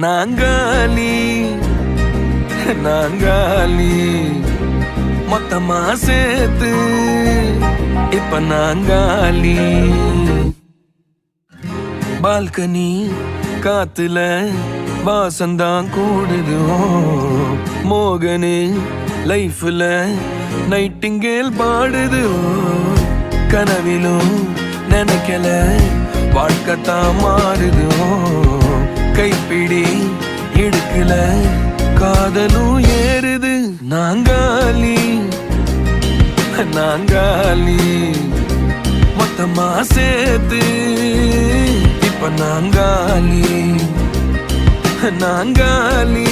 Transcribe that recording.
நாங்காலி நாங்காலி மொத்தமா சேர்த்து இப்ப நாங்காலி. பால்கனி காத்துல வாசந்தான் கூடுதோ மோகனு லைஃப்ல நைட்டிங்கேல் பாடுதோ. கனவிலும் நினைக்கல வாழ்க்கத்தான் மாறுதோ. கைப்பிடி எடுக்கல காதலும் ஏறுது. நாங்காலி நாங்காலி மொத்தமா சேர்த்து இப்ப நாங்காலி நாங்காலி.